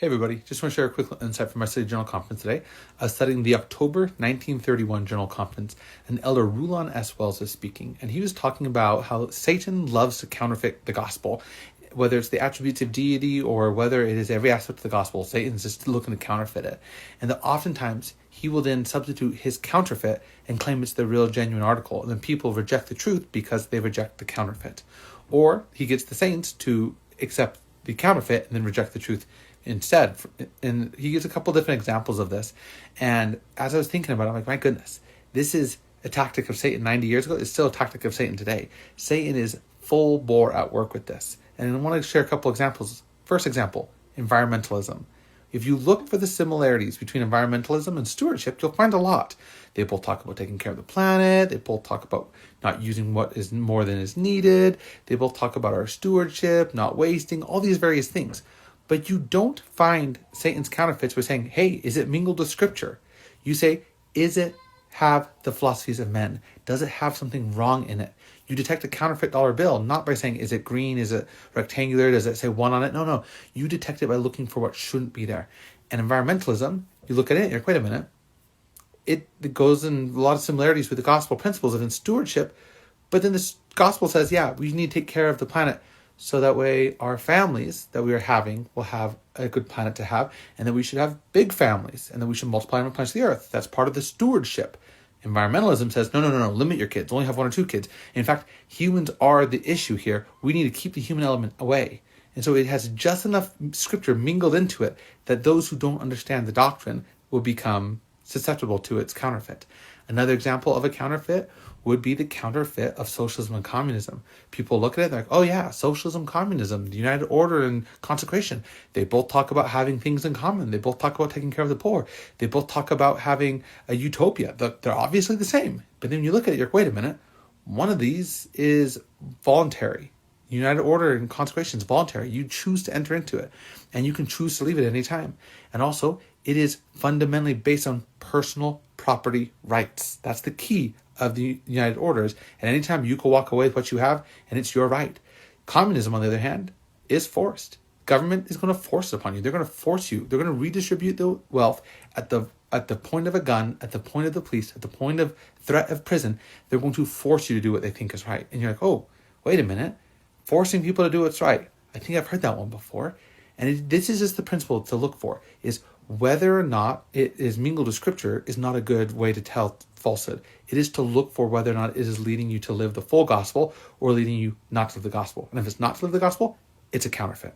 Hey everybody, just want to share a quick insight from my City Journal Conference today. I was studying the October 1931 Journal Conference, and Elder Rulon S is speaking, and he was talking about how Satan loves to counterfeit the gospel. Whether it's the attributes of deity or whether it is every aspect of the gospel, Satan's just looking to counterfeit it. And that oftentimes he will then substitute his counterfeit and claim it's the real genuine article, and then people reject the truth because they reject the counterfeit. Or he gets the saints to accept the counterfeit and then reject the truth instead. And he gives a couple different examples of this. And as I was thinking about it, I'm like, my goodness, this is a tactic of Satan 90 years ago. It's still a tactic of Satan today. Satan is full bore at work with this. And I want to share a couple examples. First example, environmentalism. If you look for the similarities between environmentalism and stewardship, you'll find a lot. They both talk about taking care of the planet. They both talk about not using what is more than is needed. They both talk about our stewardship, not wasting, all these various things. But you don't find Satan's counterfeits by saying, hey, is it mingled with scripture? You say, is it have the philosophies of men? Does it have something wrong in it? You detect a counterfeit dollar bill, not by saying, is it green? Is it rectangular? Does it say one on it? No. You detect it by looking for what shouldn't be there. And environmentalism, you look at it and you're like, wait a minute. It goes in a lot of similarities with the gospel principles of in stewardship. But then the gospel says, yeah, we need to take care of the planet so that way our families that we are having will have a good planet to have, and that we should have big families, and that we should multiply and replenish the earth. That's part of the stewardship. Environmentalism says, no, limit your kids. Only have 1 or 2 kids. In fact, humans are the issue here. We need to keep the human element away. And so it has just enough scripture mingled into it that those who don't understand the doctrine will become susceptible to its counterfeit. Another example of a counterfeit would be the counterfeit of socialism and communism. People look at it, they're like, oh yeah, socialism, communism, the United Order and consecration. They both talk about having things in common. They both talk about taking care of the poor. They both talk about having a utopia. They're obviously the same. But then you look at it, you're like, wait a minute. One of these is voluntary. United Order and consecration is voluntary. You choose to enter into it, and you can choose to leave it at any time. And also, it is fundamentally based on personal property rights. That's the key of the United Orders. And anytime you can walk away with what you have, and it's your right. Communism, on the other hand, is forced. Government is going to force it upon you. They're going to force you. They're going to redistribute the wealth at the point of a gun, at the point of the police, at the point of threat of prison. They're going to force you to do what they think is right. And you're like, oh, wait a minute. Forcing people to do what's right. I think I've heard that one before. And this is just the principle to look for, is whether or not it is mingled with scripture is not a good way to tell falsehood. It is to look for whether or not it is leading you to live the full gospel or leading you not to live the gospel. And if it's not to live the gospel, it's a counterfeit.